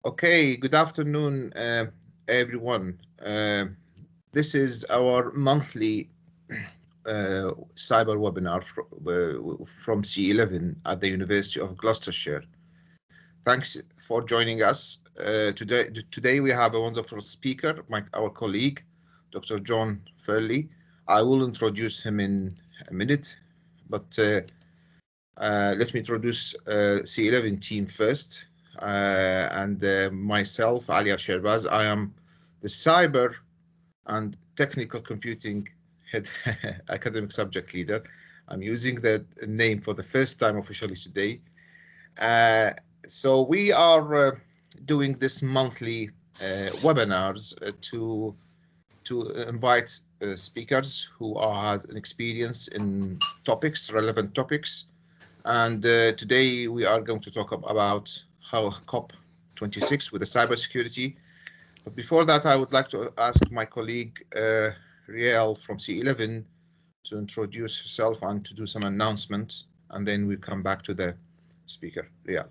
Okay, good afternoon, everyone. This is our monthly cyber webinar from C11 at the University of Gloucestershire. Thanks for joining us. Today we have a wonderful speaker, our colleague, Dr. John Furley. I will introduce him in a minute, but let me introduce C11 team first. And myself, Al-Sherbaz. I am the cyber and technical computing head academic subject leader. I'm using that name for the first time officially today. So we are doing this monthly webinars to invite speakers who have an experience in relevant topics. And today we are going to talk about how COP26 with the cybersecurity. But before that, I would like to ask my colleague Riel from C11 to introduce herself and to do some announcements, and then we'll come back to the speaker. Riel.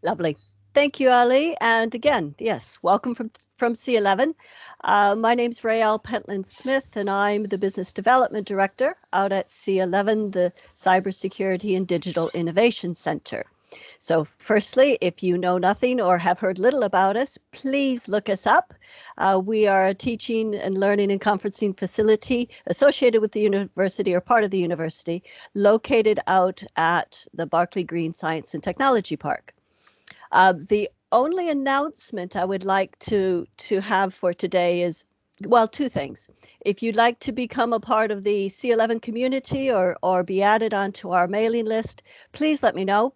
Lovely. Thank you, Ali. And again, yes, welcome from C11. My name's Rael Pentland-Smith, and I'm the Business Development Director out at C11, the Cybersecurity and Digital Innovation Center. So firstly, if you know nothing or have heard little about us, please look us up. We are a teaching and learning and conferencing facility associated with the university or part of the university, located out at the Berkeley Green Science and Technology Park. The only announcement I would like to have for today is, well, two things. If you'd like to become a part of the C11 community or be added onto our mailing list, please let me know.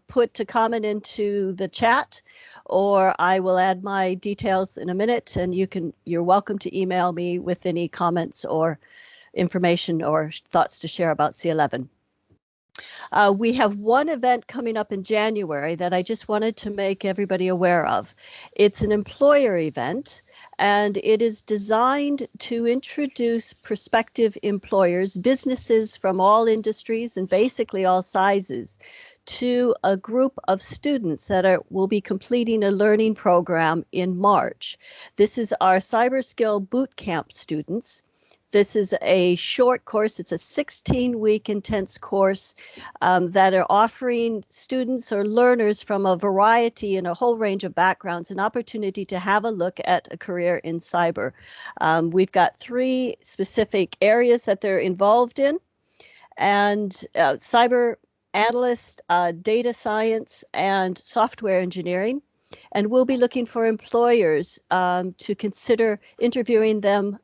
Put a comment into the chat, or I will add my details in a minute, and you're welcome to email me with any comments or information or thoughts to share about C11. We have one event coming up in January that I just wanted to make everybody aware of. It's an employer event, and it is designed to introduce prospective employers, businesses from all industries and basically all sizes, to a group of students that will be completing a learning program in March. This is our Cyber Skill Bootcamp students. This is a short course. It's a 16-week intense course that are offering students or learners from a variety and a whole range of backgrounds an opportunity to have a look at a career in cyber. We've got 3 specific areas that they're involved in, and cyber analyst, data science, and software engineering. And we'll be looking for employers to consider interviewing them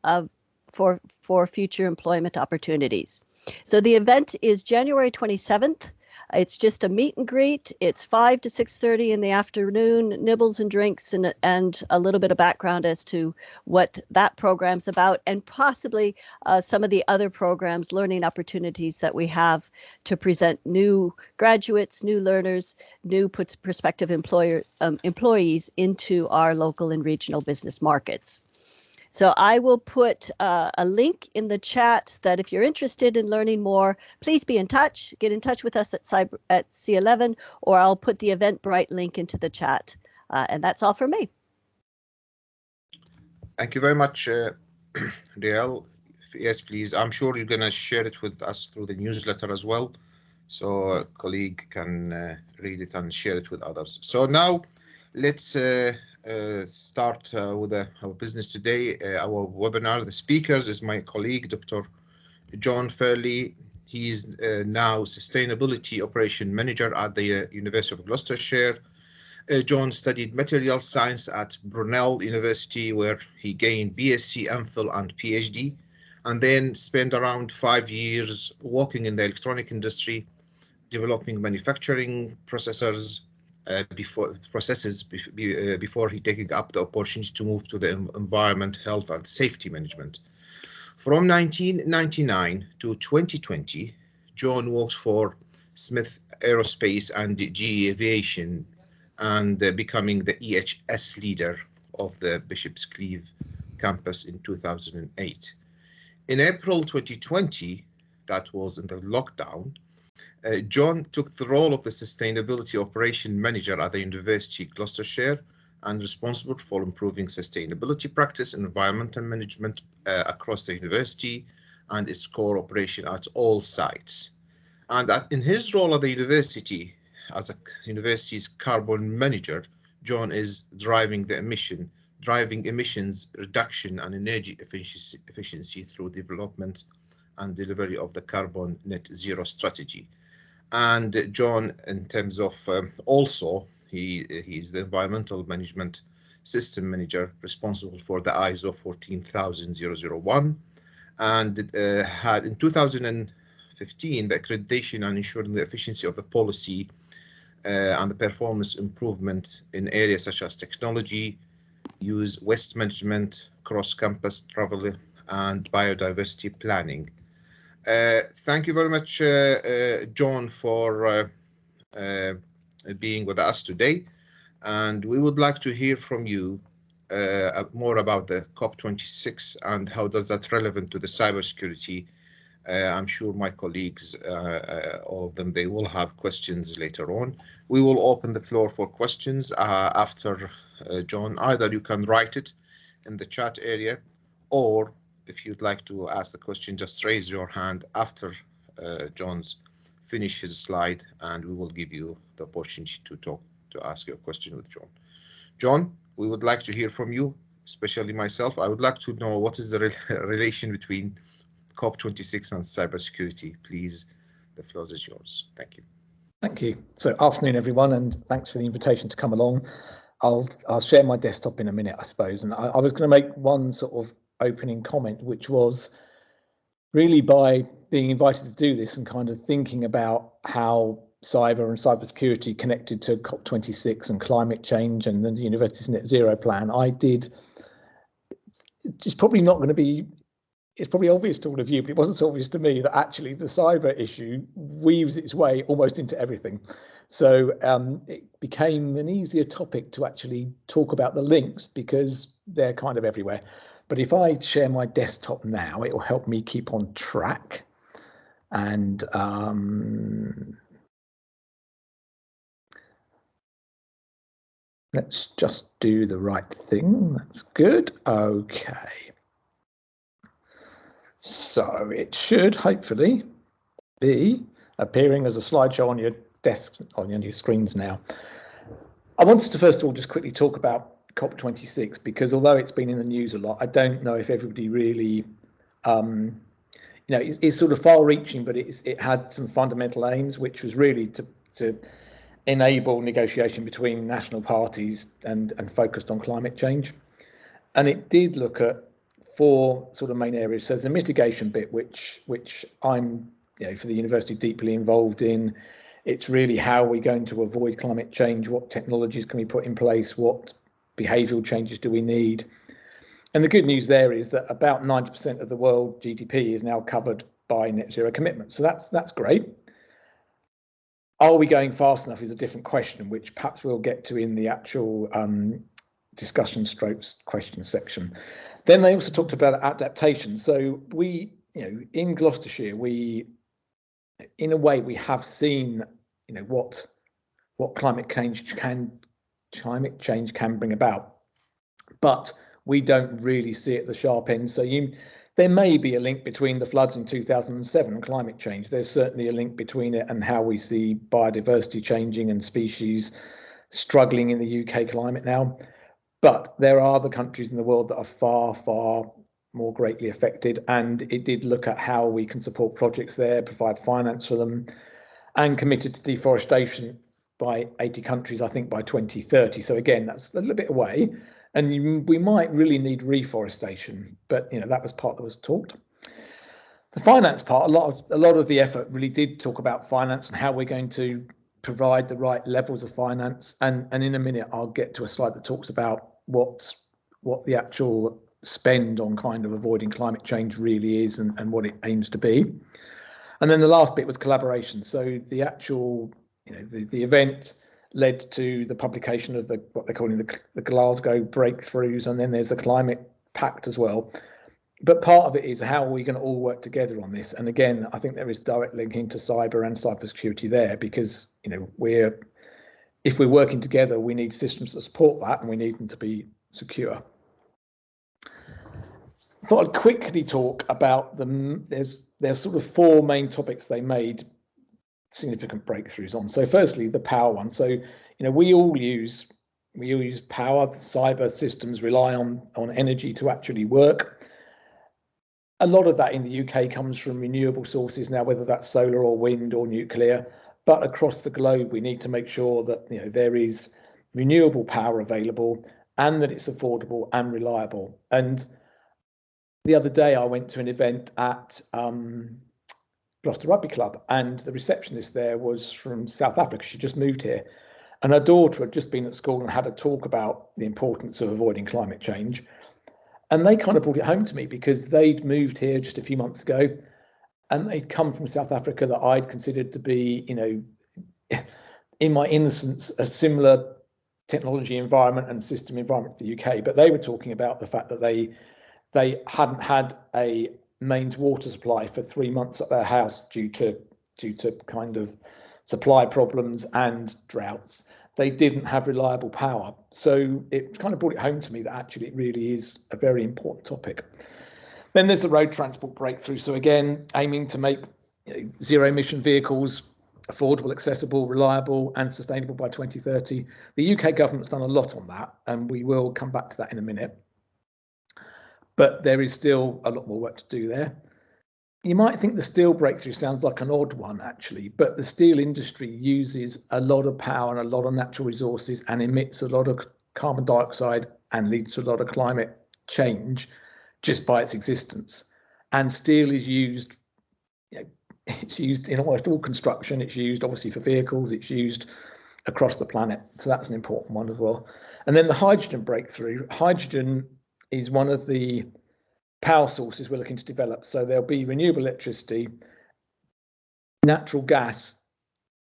for future employment opportunities. So the event is January 27th. It's just a meet and greet. It's 5 to 6:30 in the afternoon, nibbles and drinks, and a little bit of background as to what that program's about, and possibly some of the other programs, learning opportunities that we have to present new graduates, new learners, new prospective employees into our local and regional business markets. So I will put a link in the chat that if you're interested in learning more, please be in touch. Get in touch with us at C11, or I'll put the Eventbrite link into the chat. And that's all for me. Thank you very much, Riel. Yes, please. I'm sure you're going to share it with us through the newsletter as well, so a colleague can read it and share it with others. So now let's start with our business today, our webinar. The speakers is my colleague, Dr. John Furley. He's now Sustainability Operation Manager at the University of Gloucestershire. John studied material science at Brunel University, where he gained BSc, MPhil, and PhD, and then spent around 5 years working in the electronic industry, developing manufacturing processes before he taking up the opportunity to move to the environment, health, and safety management. From 1999 to 2020, John worked for Smith Aerospace and GE Aviation, and becoming the EHS leader of the Bishop's Cleeve campus in 2008. In April 2020, that was in the lockdown, John took the role of the Sustainability Operation Manager at the University of Gloucestershire, and responsible for improving sustainability practice and environmental management across the university and its core operation at all sites. And in his role at the university, as a university's carbon manager, Jon is driving emissions reduction and energy efficiency through development and delivery of the carbon net zero strategy. And Jon, in terms of also, he's the environmental management system manager responsible for the ISO 14001, and had in 2015 the accreditation and ensuring the efficiency of the policy and the performance improvement in areas such as technology, use, waste management, cross-campus travel, and biodiversity planning. Thank you very much, Jon, for being with us today. And we would like to hear from you more about the COP26 and how does that relevant to the cybersecurity. I'm sure my colleagues, all of them, they will have questions later on. We will open the floor for questions after Jon. Either you can write it in the chat area, or if you'd like to ask the question, just raise your hand after Jon's finish his slide, and we will give you the opportunity to ask your question with Jon. Jon, we would like to hear from you, especially myself. I would like to know what is the relation between COP26 and cybersecurity. Please, the floor is yours. Thank you. Thank you. So afternoon, everyone, and thanks for the invitation to come along. I'll share my desktop in a minute, I suppose. And I was going to make one sort of opening comment, which was really by being invited to do this and kind of thinking about how cyber and cybersecurity connected to COP26 and climate change and the university's net zero plan, it's probably not going to be, it's probably obvious to all of you, but it wasn't so obvious to me that actually the cyber issue weaves its way almost into everything. So it became an easier topic to actually talk about the links because they're kind of everywhere. But if I share my desktop now, it will help me keep on track. And let's just do the right thing. That's good. Okay. So it should hopefully be appearing as a slideshow on your desks, on your screens now. I wanted to first of all just quickly talk about COP26 because although it's been in the news a lot, I don't know if everybody really, it's sort of far-reaching, but it had some fundamental aims, which was really to enable negotiation between national parties and focused on climate change. And it did look at four sort of main areas. So there's a mitigation bit, which I'm, for the university, deeply involved in. It's really how we're going to avoid climate change, what technologies can we put in place, what behavioural changes do we need. And the good news there is that about 90% of the world GDP is now covered by net zero commitments. So that's great. Are we going fast enough is a different question, which perhaps we'll get to in the actual discussion strokes question section. Then they also talked about adaptation. So we, in Gloucestershire, in a way, we have seen, what climate change can bring about, but we don't really see it at the sharp end. So there may be a link between the floods in 2007 and climate change. There's certainly a link between it and how we see biodiversity changing and species struggling in the UK climate now. But there are other countries in the world that are far, far more greatly affected. And it did look at how we can support projects there, provide finance for them, and committed to deforestation by 80 countries, I think, by 2030. So again, that's a little bit away. And we might really need reforestation, but that was part that was talked. The finance part, a lot of the effort really did talk about finance and how we're going to provide the right levels of finance. And in a minute, I'll get to a slide that talks about what the actual spend on kind of avoiding climate change really is and what it aims to be. And then the last bit was collaboration. So the actual, the event led to the publication of what they're calling the Glasgow breakthroughs, and then there's the Climate Pact as well. But part of it is how are we going to all work together on this? And again, I think there is direct linking to cyber and cybersecurity there because, if we're working together, we need systems that support that, and we need them to be secure. I thought I'd quickly talk about them. There's sort of four main topics they made significant breakthroughs on. So firstly, the power one. So we all use power. Cyber systems rely on energy to actually work. A lot of that in the UK comes from renewable sources now, whether that's solar or wind or nuclear. But across the globe, we need to make sure that there is renewable power available and that it's affordable and reliable. And the other day, I went to an event at Gloucester Rugby Club, and the receptionist there was from South Africa. She just moved here, and her daughter had just been at school and had a talk about the importance of avoiding climate change. And they kind of brought it home to me because they'd moved here just a few months ago, and they'd come from South Africa that I'd considered to be, in my innocence, a similar technology environment and system environment to the UK. But they were talking about the fact that they hadn't had a mains water supply for 3 months at their house due to kind of supply problems and droughts. They didn't have reliable power. So it kind of brought it home to me that actually it really is a very important topic. Then there's the road transport breakthrough. So again, aiming to make zero emission vehicles affordable, accessible, reliable and sustainable by 2030. The UK government's done a lot on that, and we will come back to that in a minute. But there is still a lot more work to do there. You might think the steel breakthrough sounds like an odd one, actually, but the steel industry uses a lot of power and a lot of natural resources and emits a lot of carbon dioxide and leads to a lot of climate change just by its existence. And steel is used, it's used in almost all construction. It's used obviously for vehicles. It's used across the planet. So that's an important one as well. And then the hydrogen breakthrough. Hydrogen is one of the power sources we're looking to develop. So there'll be renewable electricity, natural gas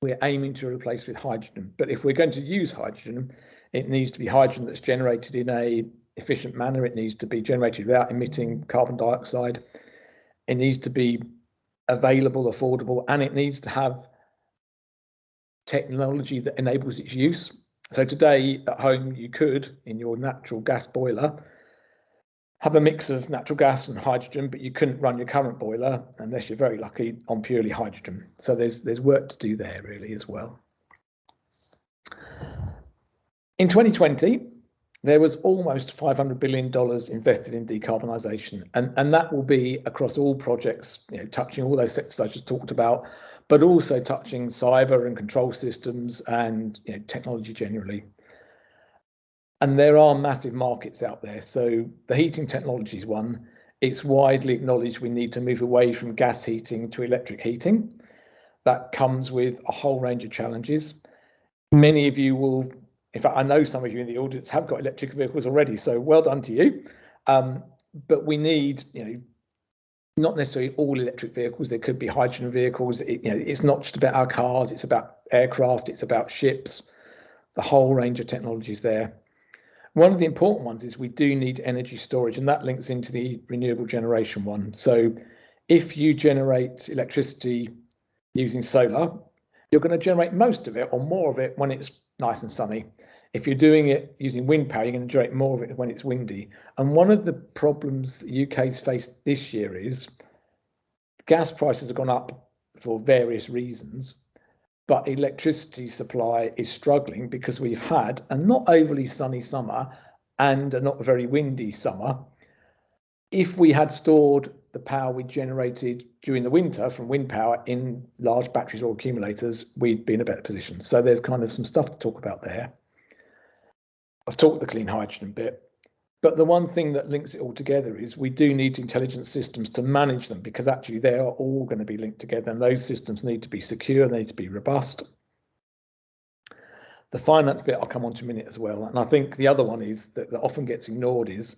we're aiming to replace with hydrogen. But if we're going to use hydrogen, it needs to be hydrogen that's generated in a efficient manner. It needs to be generated without emitting carbon dioxide. It needs to be available, affordable, and it needs to have technology that enables its use. So today at home, you could, in your natural gas boiler, have a mix of natural gas and hydrogen, but you couldn't run your current boiler, unless you're very lucky, on purely hydrogen. So there's work to do there really as well. In 2020, there was almost $500 billion invested in decarbonisation, and that will be across all projects, touching all those sectors I just talked about, but also touching cyber and control systems and technology generally. And there are massive markets out there. So the heating technology is one. It's widely acknowledged we need to move away from gas heating to electric heating. That comes with a whole range of challenges. Many of you will, in fact, I know some of you in the audience have got electric vehicles already, so well done to you. But we need, not necessarily all electric vehicles. There could be hydrogen vehicles. It's not just about our cars. It's about aircraft. It's about ships. The whole range of technologies there. One of the important ones is we do need energy storage, and that links into the renewable generation one. So if you generate electricity using solar, you're going to generate most of it or more of it when it's nice and sunny. If you're doing it using wind power, you're going to generate more of it when it's windy. And one of the problems the UK's faced this year is gas prices have gone up for various reasons, but electricity supply is struggling because we've had a not overly sunny summer and a not very windy summer. If we had stored the power we generated during the winter from wind power in large batteries or accumulators, we'd be in a better position. So there's kind of some stuff to talk about there. I've talked the clean hydrogen bit, but the one thing that links it all together is we do need intelligent systems to manage them, because actually they are all going to be linked together, and those systems need to be secure, they need to be robust. The finance bit I'll come on to in a minute as well. And I think the other one is that often gets ignored is,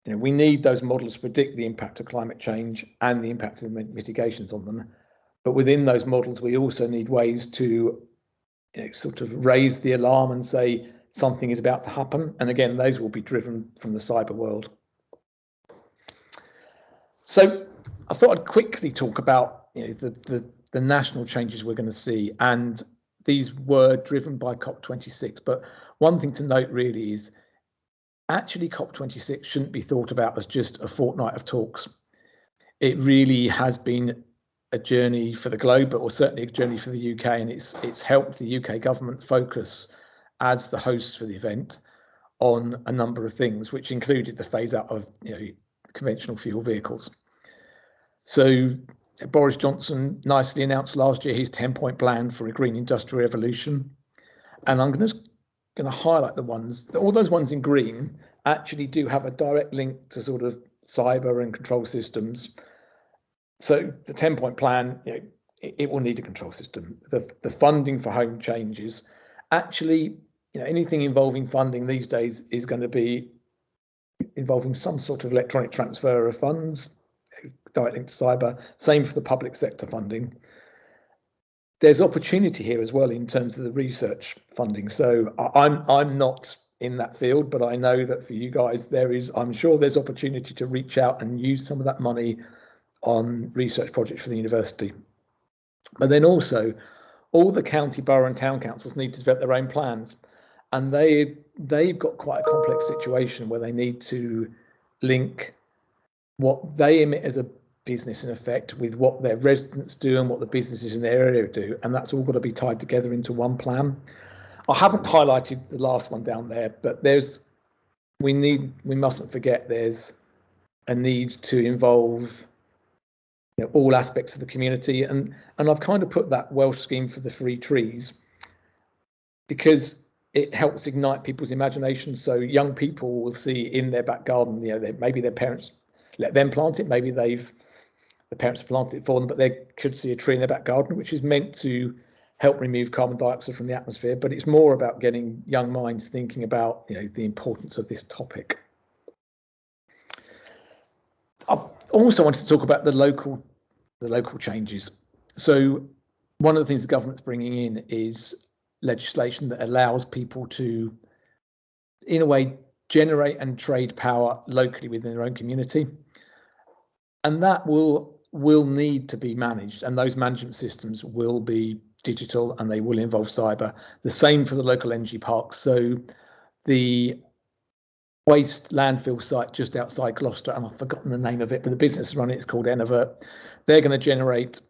we need those models to predict the impact of climate change and the impact of the mitigations on them. But within those models, we also need ways to sort of raise the alarm and say something is about to happen. And again, those will be driven from the cyber world. So I thought I'd quickly talk about the national changes we're going to see. And these were driven by COP26. But one thing to note really is actually COP26 shouldn't be thought about as just a fortnight of talks. It really has been a journey for the globe, but certainly a journey for the UK, and it's helped the UK government focus as the host for the event on a number of things, which included the phase out of conventional fuel vehicles. So Boris Johnson nicely announced last year his 10-point plan for a green industrial revolution, and I'm going to highlight the ones, all those ones in green actually do have a direct link to sort of cyber and control systems. So the 10-point plan, it will need a control system. The funding for home changes, actually, anything involving funding these days is going to be involving some sort of electronic transfer of funds, direct link to cyber. Same for the public sector funding. There's opportunity here as well in terms of the research funding. So I'm not in that field, but I know that for you guys I'm sure there's opportunity to reach out and use some of that money on research projects for the university. But then also all the county, borough and town councils need to develop their own plans, and they've got quite a complex situation where they need to link what they emit as a business in effect with what their residents do and what the businesses in their area do, and that's all got to be tied together into one plan. I haven't highlighted the last one down there, but we mustn't forget there's a need to involve all aspects of the community, and I've kind of put that Welsh scheme for the free trees because it helps ignite people's imagination. So young people will see in their back garden, maybe their parents let them plant it, maybe the parents have planted it for them, but they could see a tree in their back garden, which is meant to help remove carbon dioxide from the atmosphere. But it's more about getting young minds thinking about the importance of this topic. I also wanted to talk about the local changes. So one of the things the government's bringing in is legislation that allows people to, in a way, generate and trade power locally within their own community, and that will need to be managed, and those management systems will be digital and they will involve cyber. The same for the local energy parks. So the waste landfill site just outside Gloucester, and I've forgotten the name of it, but the business running it's called Enervert. They're going to generate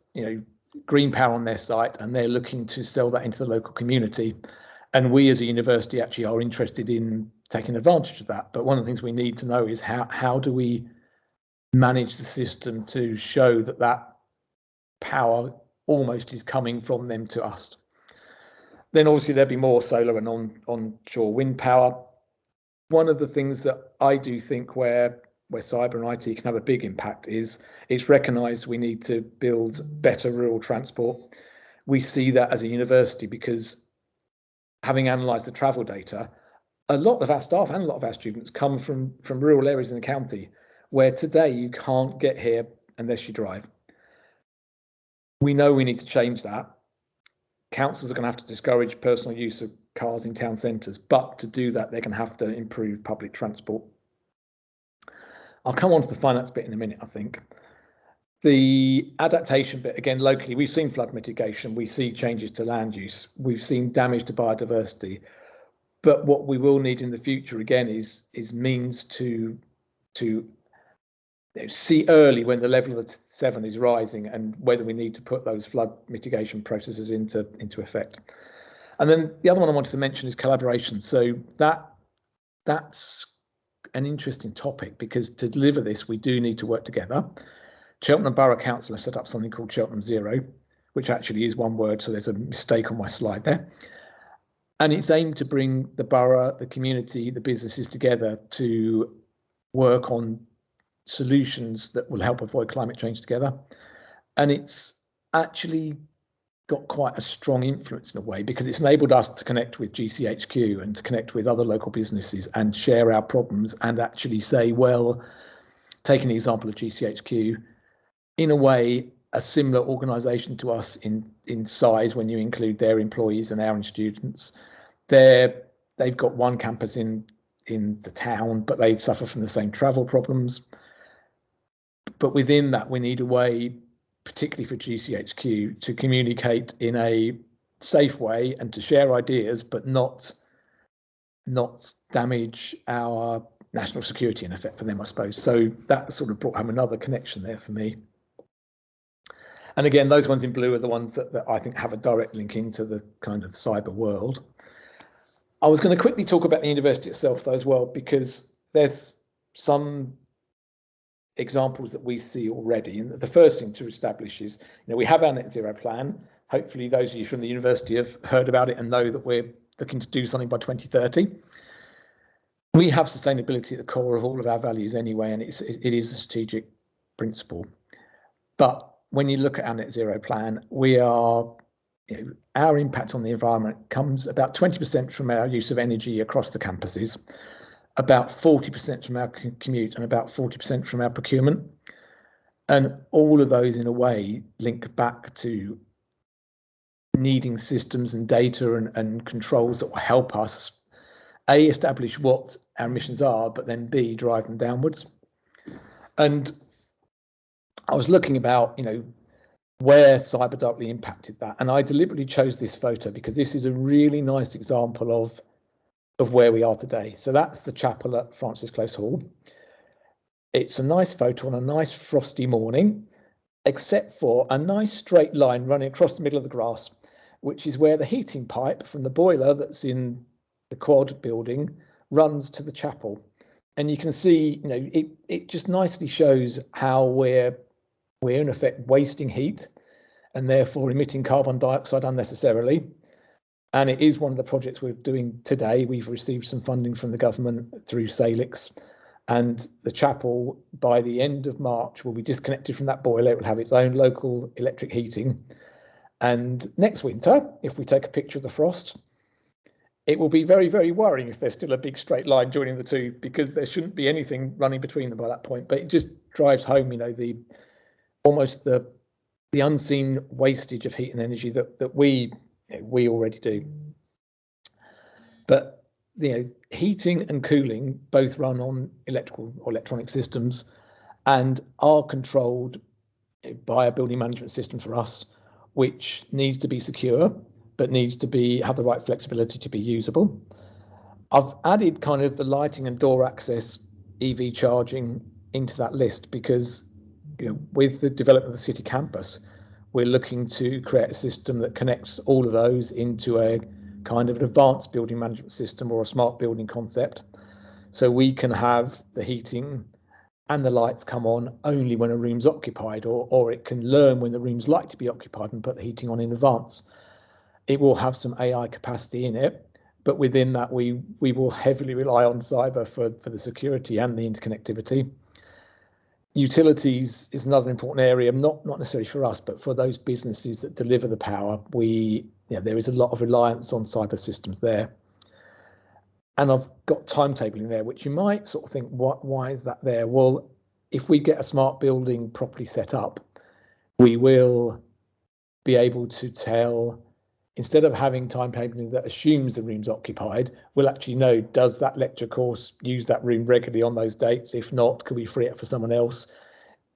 green power on their site, and they're looking to sell that into the local community. And we as a university actually are interested in taking advantage of that. But one of the things we need to know is how do we manage the system to show that power almost is coming from them to us. Then obviously there'll be more solar and onshore wind power. One of the things that I do think where cyber and IT can have a big impact is it's recognised we need to build better rural transport. We see that as a university because having analysed the travel data, a lot of our staff and a lot of our students come from rural areas in the county where today you can't get here unless you drive. We know we need to change that. Councils are going to have to discourage personal use of cars in town centres, but to do that, they're going to have to improve public transport. I'll come on to the finance bit in a minute, I think. The adaptation bit, again, locally, we've seen flood mitigation, we see changes to land use, we've seen damage to biodiversity, but what we will need in the future, again, is means to see early when the level of 7 is rising and whether we need to put those flood mitigation processes into effect. And then the other one I wanted to mention is collaboration. So that's an interesting topic because to deliver this, we do need to work together. Cheltenham Borough Council have set up something called Cheltenham Zero, which actually is one word, so there's a mistake on my slide there. And it's aimed to bring the borough, the community, the businesses together to work on solutions that will help avoid climate change together. And it's actually got quite a strong influence in a way because it's enabled us to connect with GCHQ and to connect with other local businesses and share our problems and actually say, well, taking the example of GCHQ, in a way, a similar organisation to us in size when you include their employees and our students. They've got one campus in the town, but they suffer from the same travel problems. But within that, we need a way, particularly for GCHQ, to communicate in a safe way and to share ideas, but not damage our national security in effect for them, I suppose. So that sort of brought home another connection there for me. And again, those ones in blue are the ones that I think have a direct link into the kind of cyber world. I was going to quickly talk about the university itself though as well, because there's some examples that we see already. And the first thing to establish is, we have our net zero plan. Hopefully those of you from the university have heard about it and know that we're looking to do something by 2030. We have sustainability at the core of all of our values anyway, and it is a strategic principle. But when you look at our net zero plan, our impact on the environment comes about 20% from our use of energy across the campuses, about 40% from our commute, and about 40% from our procurement. And all of those in a way link back to needing systems and data and controls that will help us A, establish what our emissions are, but then B, drive them downwards. And I was looking about, where cyber directly impacted that. And I deliberately chose this photo because this is a really nice example of where we are today. So that's the chapel at Francis Close Hall. It's a nice photo on a nice frosty morning, except for a nice straight line running across the middle of the grass, which is where the heating pipe from the boiler that's in the quad building runs to the chapel. And you can see, it just nicely shows how we're in effect wasting heat and therefore emitting carbon dioxide unnecessarily. And it is one of the projects we're doing today. We've received some funding from the government through Salix, and the chapel by the end of March will be disconnected from that boiler. It will have its own local electric heating. And next winter, if we take a picture of the frost, it will be very, very worrying if there's still a big straight line joining the two, because there shouldn't be anything running between them by that point. But it just drives home, almost the unseen wastage of heat and energy that we already do. But heating and cooling both run on electrical or electronic systems and are controlled by a building management system for us, which needs to be secure but needs to have the right flexibility to be usable. I've added kind of the lighting and door access EV charging into that list because with the development of the city campus, we're looking to create a system that connects all of those into a kind of an advanced building management system or a smart building concept. So we can have the heating and the lights come on only when a room's occupied, or it can learn when the room's like to be occupied and put the heating on in advance. It will have some AI capacity in it, but within that we will heavily rely on cyber for the security and the interconnectivity. Utilities is another important area, not necessarily for us, but for those businesses that deliver the power. There is a lot of reliance on cyber systems there. And I've got timetabling there, which you might sort of think, why is that there? Well, if we get a smart building properly set up, we will be able to tell, instead of having timetabling that assumes the room's occupied, we'll actually know, does that lecture course use that room regularly on those dates? If not, could we free it for someone else?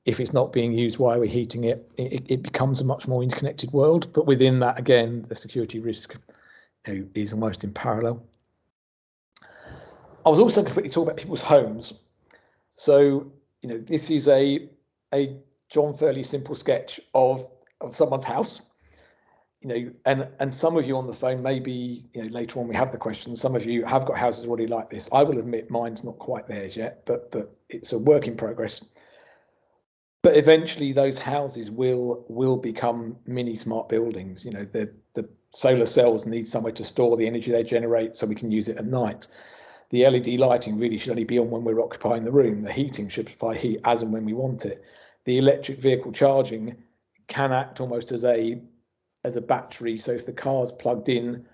If it's not being used, why are we heating it? It becomes a much more interconnected world. But within that, again, the security risk is almost in parallel. I was also going to quickly talk about people's homes. So, this is a John Furley simple sketch of someone's house. And some of you on the phone, maybe later on we have the questions. Some of you have got houses already like this. I will admit mine's not quite theirs yet, but it's a work in progress. But eventually those houses will become mini smart buildings. The solar cells need somewhere to store the energy they generate so we can use it at night. The LED lighting really should only be on when we're occupying the room. The heating should supply heat as and when we want it. The electric vehicle charging can act almost as a battery. So if the car's plugged in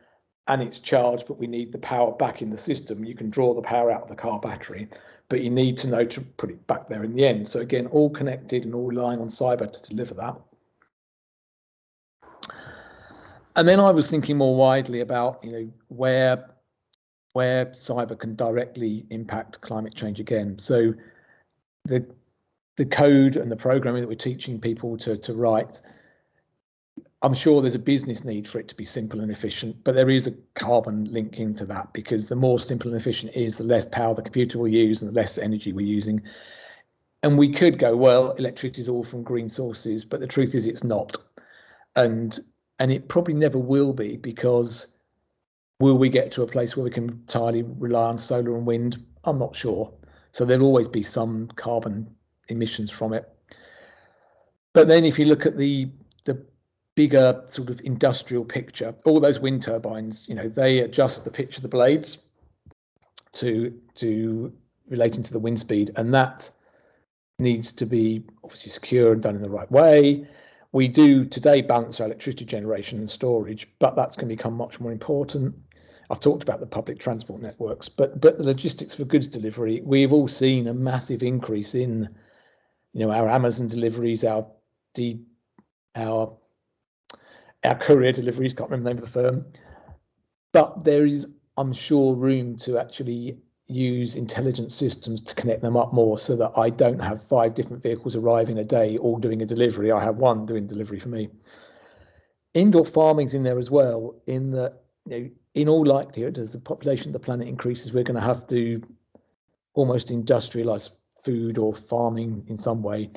and it's charged, but we need the power back in the system, you can draw the power out of the car battery, but you need to know to put it back there in the end. So again, all connected and all relying on cyber to deliver that. And then I was thinking more widely about, where cyber can directly impact climate change again. So the code and the programming that we're teaching people to write, I'm sure there's a business need for it to be simple and efficient, but there is a carbon link into that, because the more simple and efficient it is, the less power the computer will use and the less energy we're using. And we could go, well, electricity is all from green sources, but the truth is it's not. And it probably never will be, because will we get to a place where we can entirely rely on solar and wind? I'm not sure. So there'll always be some carbon emissions from it. But then if you look at the bigger sort of industrial picture, all those wind turbines, you know, they adjust the pitch of the blades to relating to the wind speed, and that needs to be obviously secure and done in the right way. We do today balance our electricity generation and storage, but that's going to become much more important. I've talked about the public transport networks, but the logistics for goods delivery, we've all seen a massive increase in, you know, our Amazon deliveries, our courier deliveries, can't remember the name of the firm. But there is, I'm sure, room to actually use intelligent systems to connect them up more, so that I don't have 5 different vehicles arriving a day all doing a delivery. I have one doing delivery for me. Indoor farming's in there as well, in that, you know, in all likelihood, as the population of the planet increases, we're going to have to almost industrialize food or farming in some way.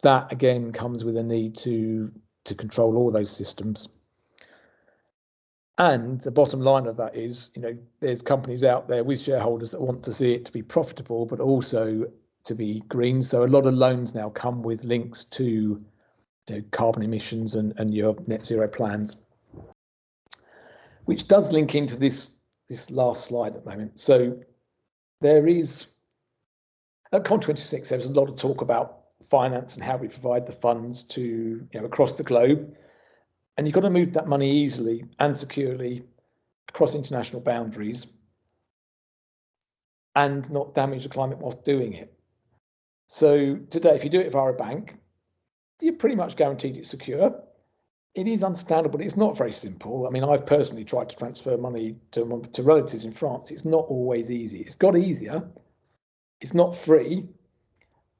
That again comes with a need to control all those systems. And the bottom line of that is, you know, there's companies out there with shareholders that want to see it to be profitable, but also to be green. So a lot of loans now come with links to, you know, carbon emissions and your net zero plans, which does link into this last slide at the moment. So there is, at COP26, there was a lot of talk about finance and how we provide the funds to, you know, across the globe. And you've got to move that money easily and securely across international boundaries and not damage the climate whilst doing it. So today, if you do it via a bank, you're pretty much guaranteed it's secure. It is understandable, it's not very simple. I mean, I've personally tried to transfer money to relatives in France. It's not always easy. It's got easier. It's not free.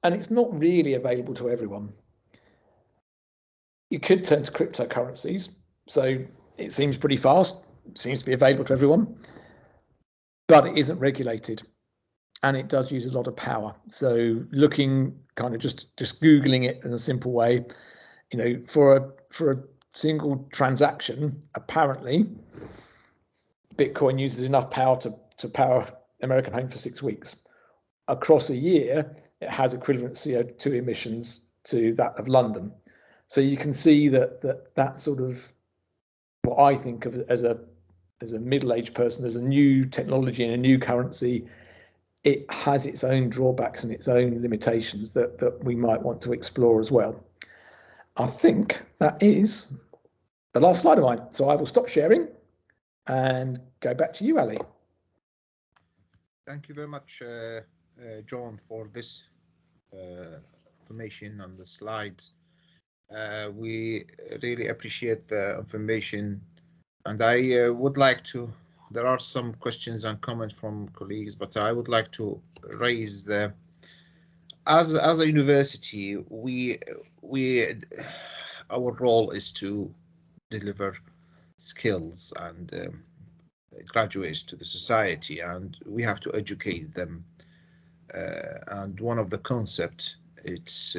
And it's not really available to everyone. You could turn to cryptocurrencies. So it seems pretty fast, seems to be available to everyone, but it isn't regulated and it does use a lot of power. So looking kind of just Googling it in a simple way, you know, for a single transaction, apparently Bitcoin uses enough power to power American home for 6 weeks. Across a year, it has equivalent CO2 emissions to that of London. So you can see that sort of what I think of as a middle-aged person, there's a new technology and a new currency. It has its own drawbacks and its own limitations that we might want to explore as well. I think that is the last slide of mine. So I will stop sharing and go back to you, Ali. Thank you very much, John, for this information on the slides. We really appreciate the information, and I would like to, there are some questions and comments from colleagues, but I would like to raise as a university, our role is to deliver skills and graduates to the society, and we have to educate them. And one of the concepts, it's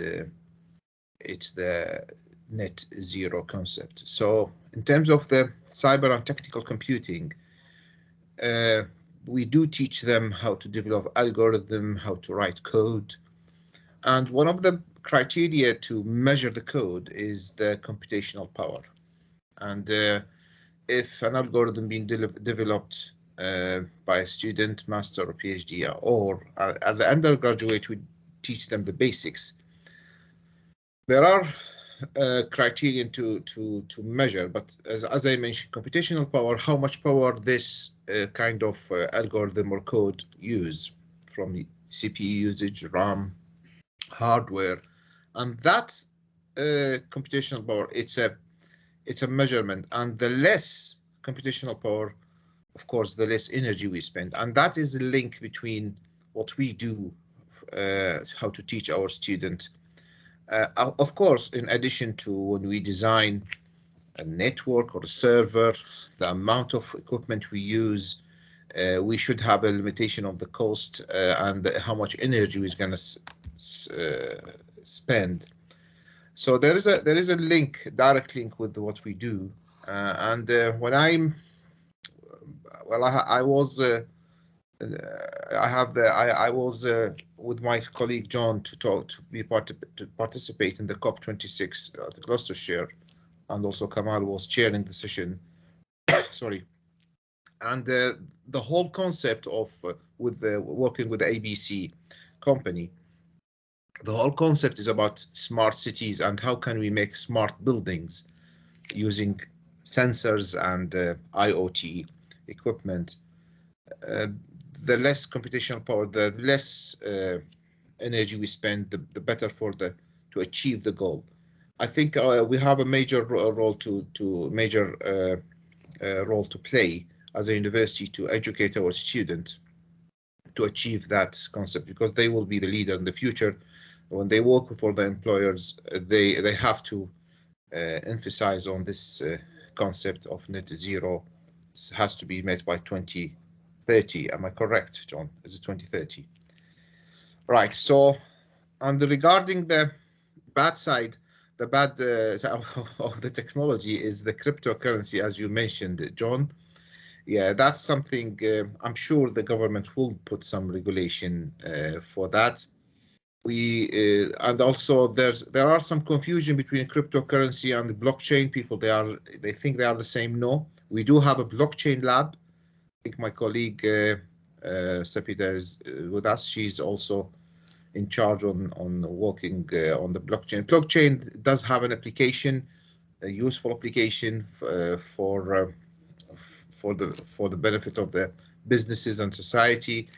the net zero concept. So in terms of the cyber and technical computing, we do teach them how to develop algorithm, how to write code. And one of the criteria to measure the code is the computational power. And if an algorithm being developed by a student, master or PhD, or at the undergraduate, we teach them the basics. There are criterion to measure, but as I mentioned, computational power, how much power this kind of algorithm or code use, from CPU usage, RAM, hardware, and that computational power, it's a measurement, and the less computational power, of course, the less energy we spend, and that is the link between what we do, how to teach our students. Of course, in addition to when we design a network or a server, the amount of equipment we use. We should have a limitation of the cost and how much energy we're going to spend. So there is a link, direct link with what we do. And when I was with my colleague John to participate in the COP26 at Gloucestershire, and also Kamal was chairing the session. Sorry. And the whole concept of working with the ABC company, the whole concept is about smart cities and how can we make smart buildings using sensors and IoT equipment. The less computational power, the less energy we spend, the better to achieve the goal. I think we have a major role to play as a university to educate our students to achieve that concept, because they will be the leader in the future. When they work for the employers, they have to emphasize on this concept of net zero. It has to be met by 2030. Am I correct, John? Is it 2030? Right. So, and regarding the bad side, the bad side of the technology is the cryptocurrency, as you mentioned, John. Yeah, that's something I'm sure the government will put some regulation for that. And also there are some confusion between cryptocurrency and the blockchain. People they think they are the same. No, we do have a blockchain lab. I think my colleague Sepida is with us. She's also in charge on working on the blockchain. Blockchain does have an application, a useful application for the benefit of the businesses and society.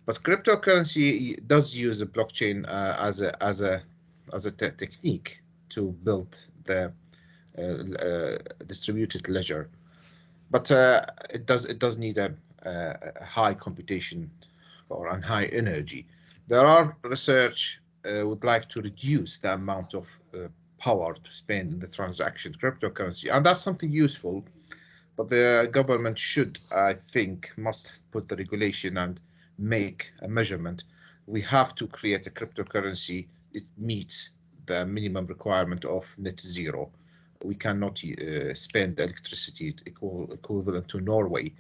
But cryptocurrency does use a blockchain as a technique to build the distributed ledger. But it does need a high computation or high energy. There are research would like to reduce the amount of power to spend in the transaction cryptocurrency, and that's something useful. But the government should, I think, must put the regulation and make a measurement. We have to create a cryptocurrency. It meets the minimum requirement of net zero. We cannot spend electricity equivalent to Norway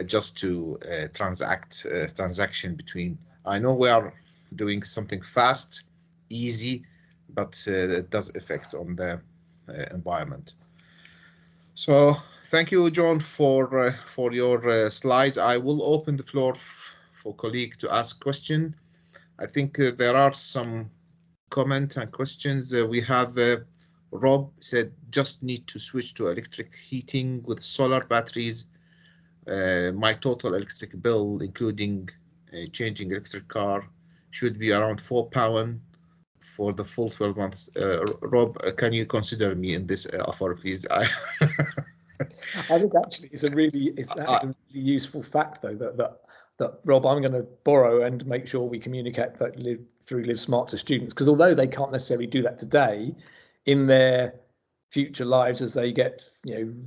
just to transaction between. I know we are doing something fast, easy, but it does affect on the environment. So thank you, John, for your slides. I will open the floor for colleague to ask question. I think there are some comment and questions. We have Rob said, just need to switch to electric heating with solar batteries. My total electric bill, including changing electric car, should be around £4 for the full 12 months. Rob, can you consider me in this offer, please? I think actually it's a really useful fact, though, that Rob, I'm going to borrow and make sure we communicate that through Live Smart to students, because although they can't necessarily do that today, in their future lives as they get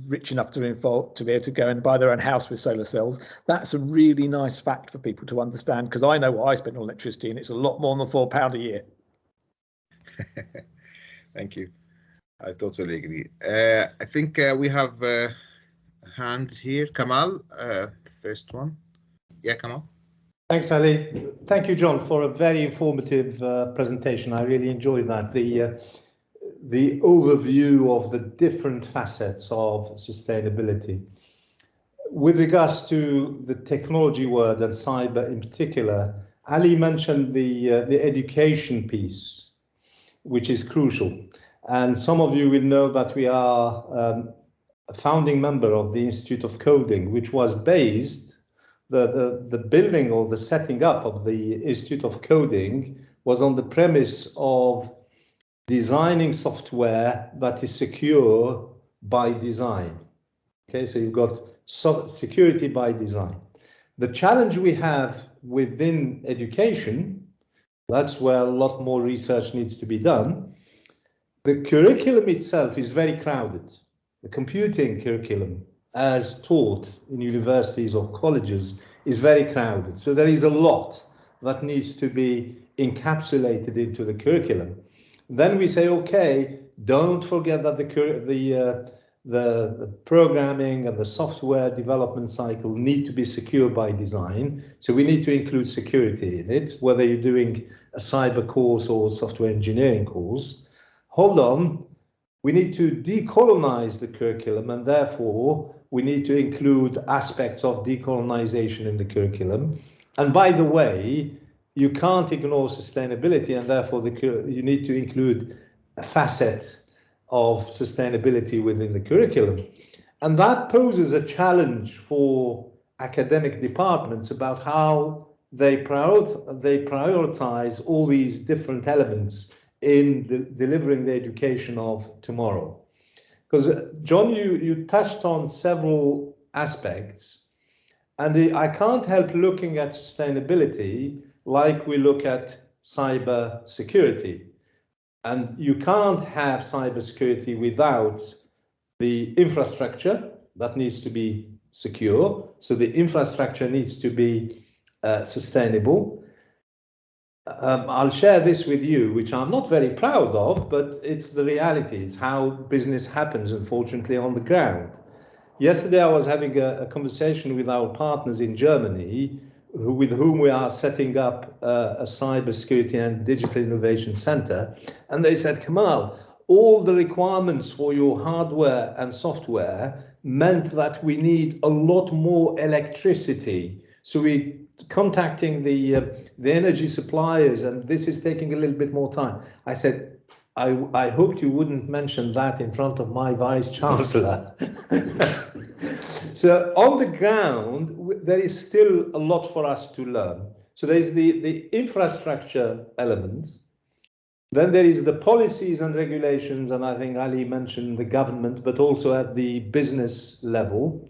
rich enough to be able to go and buy their own house with solar cells, that's a really nice fact for people to understand, because I know what I spend on electricity and it's a lot more than £4 a year. Thank you. I totally agree. I think we have hands here. Kamal, first one. Yeah, Kamal. Thanks, Ali. Thank you, John, for a very informative presentation. I really enjoyed that. The overview of the different facets of sustainability. With regards to the technology world and cyber in particular, Ali mentioned the education piece, which is crucial. And some of you will know that we are a founding member of the Institute of Coding, which was based, the building or the setting up of the Institute of Coding was on the premise of designing software that is secure by design. Okay, so you've got security by design. The challenge we have within education, that's where a lot more research needs to be done. The curriculum itself is very crowded. the computing curriculum as taught in universities or colleges is very crowded. So there is a lot that needs to be encapsulated into the curriculum. Then we say, okay, don't forget that the programming and the software development cycle need to be secure by design. So we need to include security in it, whether you're doing a cyber course or software engineering course. Hold on, we need to decolonize the curriculum, and therefore we need to include aspects of decolonization in the curriculum. And by the way, you can't ignore sustainability, and therefore you need to include a facet of sustainability within the curriculum. And that poses a challenge for academic departments about how they prioritize all these different elements in delivering the education of tomorrow. Because John, you touched on several aspects, and I can't help looking at sustainability like we look at cyber security. And you can't have cybersecurity without the infrastructure that needs to be secure. So the infrastructure needs to be sustainable. I'll share this with you, which I'm not very proud of, but it's the reality. It's how business happens, unfortunately, on the ground. Yesterday, I was having a conversation with our partners in Germany, with whom we are setting up a cybersecurity and digital innovation center. And they said, Kamal, all the requirements for your hardware and software meant that we need a lot more electricity. So we're contacting the energy suppliers, and this is taking a little bit more time. I said, I hoped you wouldn't mention that in front of my vice chancellor. So on the ground, there is still a lot for us to learn. So there is the infrastructure element. Then there is the policies and regulations, and I think Ali mentioned the government, but also at the business level.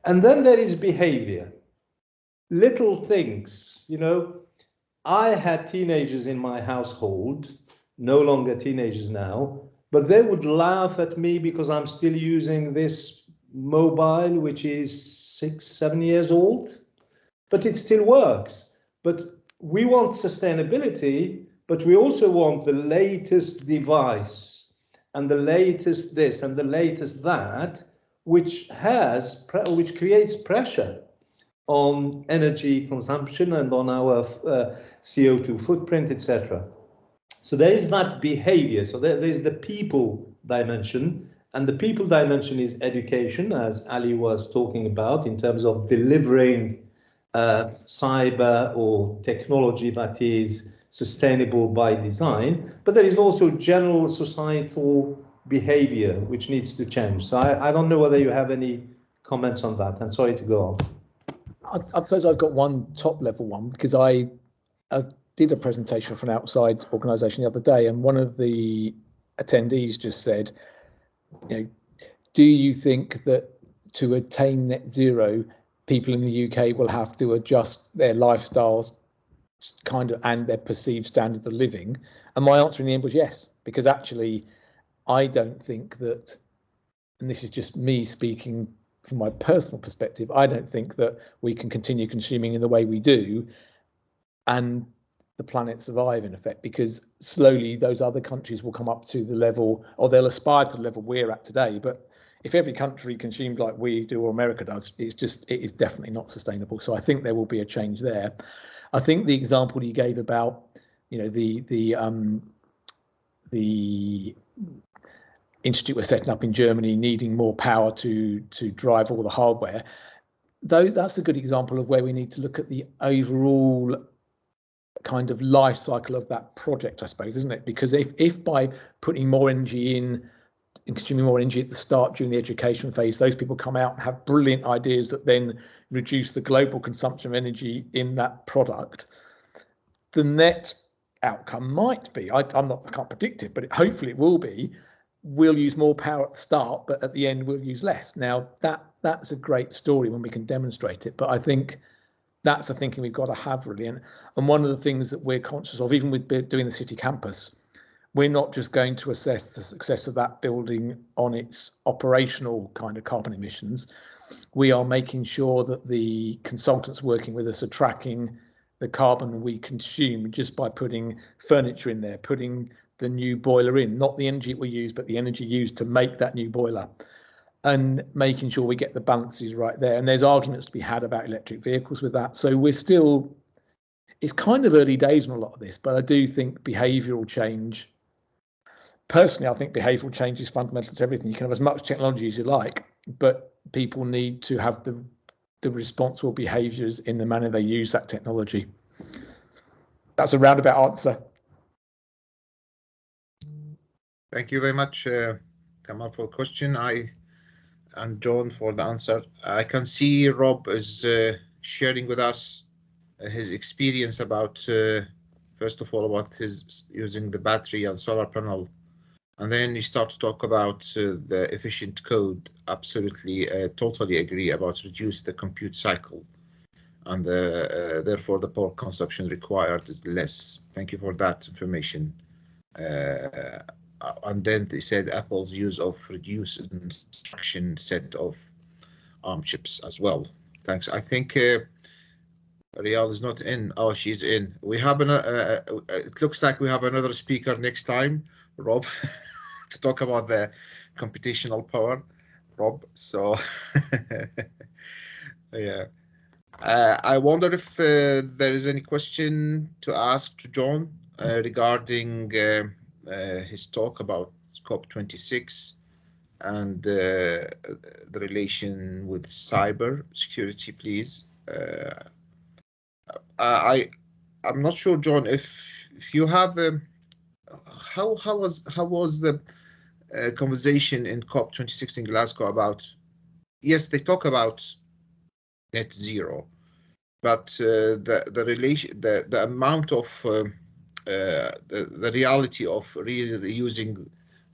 And then there is behavior. Little things, you know. I had teenagers in my household, no longer teenagers now, but they would laugh at me because I'm still using this mobile, which is 6-7 years old, but it still works. But we want sustainability, but we also want the latest device and the latest this and the latest that, which creates pressure on energy consumption and on our CO2 footprint, etc. So there is that behavior. So there is the people dimension, and the people dimension is education, as Ali was talking about, in terms of delivering cyber or technology that is sustainable by design. But there is also general societal behavior which needs to change. So I don't know whether you have any comments on that. I'm sorry to go on. I suppose I've got one top level one, because I did a presentation for an outside organisation the other day, and one of the attendees just said, you know, do you think that to attain net zero, people in the UK will have to adjust their lifestyles kind of and their perceived standards of living? And my answer in the end was yes, because actually I don't think that, and this is just me speaking from my personal perspective, I don't think that we can continue consuming in the way we do and the planet survive, in effect, because slowly those other countries will come up to the level, or they'll aspire to the level we're at today. But if every country consumed like we do or America does, it is definitely not sustainable. So I think there will be a change there. I think the example you gave about, you know, the institute we're setting up in Germany needing more power to drive all the hardware, though, that's a good example of where we need to look at the overall kind of life cycle of that project, I suppose, isn't it? Because if by putting more energy in and consuming more energy at the start during the education phase, those people come out and have brilliant ideas that then reduce the global consumption of energy in that product, the net outcome might be, I can't predict it, but hopefully it will be, we'll use more power at the start, but at the end we'll use less. Now that's a great story when we can demonstrate it, but I think that's the thinking we've got to have, really. And one of the things that we're conscious of, even with doing the city campus, we're not just going to assess the success of that building on its operational kind of carbon emissions. We are making sure that the consultants working with us are tracking the carbon we consume just by putting furniture in there, putting the new boiler in, not the energy we use, but the energy used to make that new boiler, and making sure we get the balances right there. And there's arguments to be had about electric vehicles with that. So we're still, it's kind of early days on a lot of this, but I do think behavioural change, personally, I think behavioural change is fundamental to everything. You can have as much technology as you like, but people need to have the responsible behaviours in the manner they use that technology. That's a roundabout answer. Thank you very much, Kamal, for the question. And John for the answer. I can see Rob is sharing with us his experience about, first of all, about his using the battery and solar panel. And then you start to talk about the efficient code. Absolutely, totally agree about reduce the compute cycle, and therefore the power consumption required is less. Thank you for that information. And then they said Apple's use of reduced instruction set of ARM chips as well. Thanks. I think Rial is not in. Oh, she's in. We have it looks like we have another speaker next time, Rob, to talk about the computational power, Rob. So yeah, I wonder if there is any question to ask to John regarding his talk about COP26 and the relation with cyber security, please. I'm not sure, John, if you have how was the conversation in COP26 in Glasgow about? Yes, they talk about net zero, but the relation, the amount of the reality of really using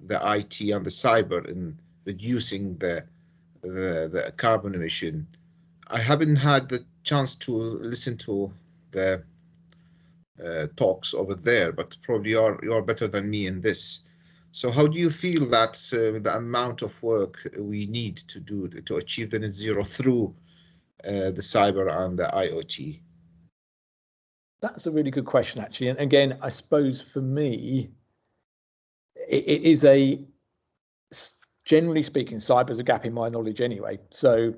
the IT and the cyber in reducing the carbon emission. I haven't had the chance to listen to the talks over there, but probably you're better than me in this. So how do you feel that the amount of work we need to do to achieve the net zero through the cyber and the IoT? That's a really good question, actually. And again, I suppose for me, it is generally speaking, cyber is a gap in my knowledge anyway. So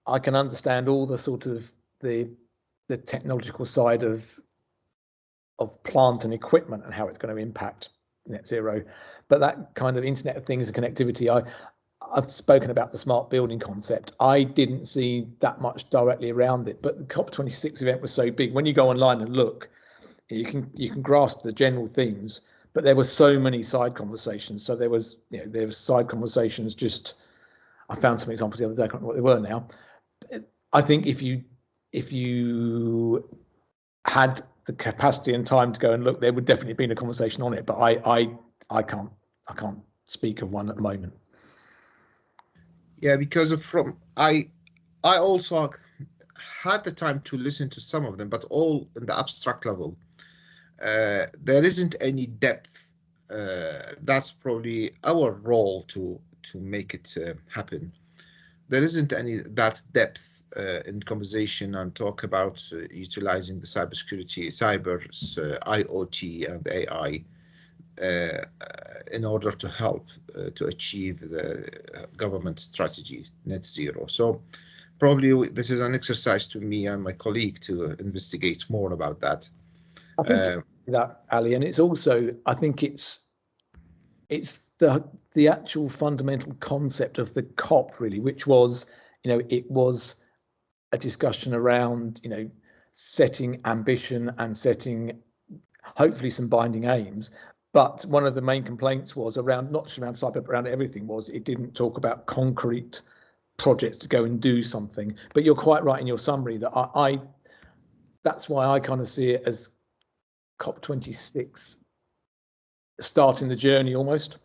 I can understand all the sort of the technological side of plant and equipment and how it's going to impact net zero. But that kind of Internet of Things and connectivity, I've spoken about the smart building concept. I didn't see that much directly around it, but the COP26 event was so big. When you go online and look, you can grasp the general themes, but there were so many side conversations. So there was side conversations. Just, I found some examples the other day. I can't remember what they were now. I think if you had the capacity and time to go and look, there would definitely have been a conversation on it. But I can't speak of one at the moment. Yeah, because I also had the time to listen to some of them, but all in the abstract level. There isn't any depth. That's probably our role to make it happen. There isn't any that depth in conversation and talk about utilizing the cybersecurity, IoT and AI in order to help to achieve the government strategy net zero. So probably this is an exercise to me and my colleague to investigate more about that. I think that, Ali, and it's also, I think it's the actual fundamental concept of the COP really, which was, it was a discussion around, setting ambition and setting hopefully some binding aims. But one of the main complaints was around, not just around cyber, but around everything, was it didn't talk about concrete projects to go and do something. But you're quite right in your summary that that's why I kind of see it as COP26 starting the journey almost,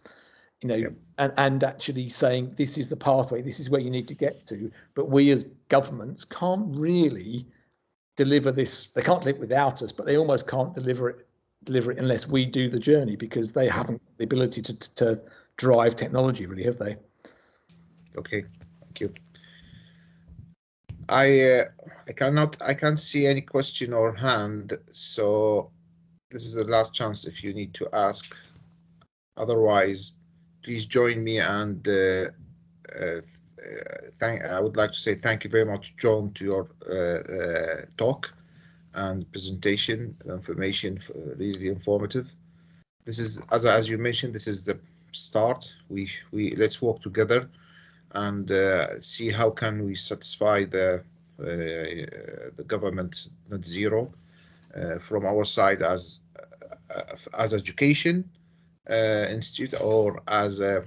Yep. and actually saying this is the pathway, this is where you need to get to. But we as governments can't really deliver this. They can't live without us, but they almost can't deliver it deliver it unless we do the journey, because they haven't the ability to drive technology, really, have they? Okay, thank you. I can't see any question or hand, so this is the last chance if you need to ask. Otherwise, please join me and I would like to say thank you very much, John, to your talk and presentation. Information really informative. This is, as you mentioned, this is the start. We let's work together and see how can we satisfy the government net zero from our side as education institute or as a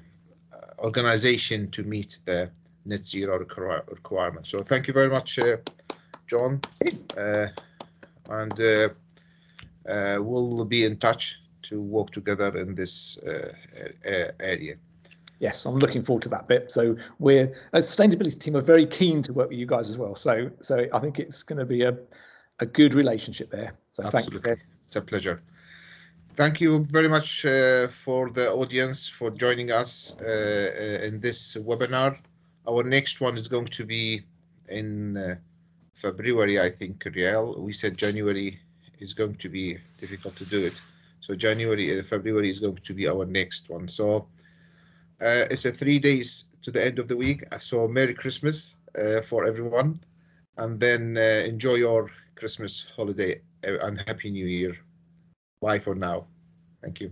organization to meet the net zero requirement. So thank you very much, John, and we'll be in touch to work together in this area. Yes, I'm looking forward to that bit. So we're, as a sustainability team, are very keen to work with you guys as well. So I think it's going to be a good relationship there. So absolutely, thank you. It's a pleasure. Thank you very much for the audience for joining us in this webinar. Our next one is going to be in February, I think, Riel. We said January is going to be difficult to do it. So February is going to be our next one. So it's 3 days to the end of the week. So Merry Christmas for everyone. And then enjoy your Christmas holiday and Happy New Year. Bye for now. Thank you.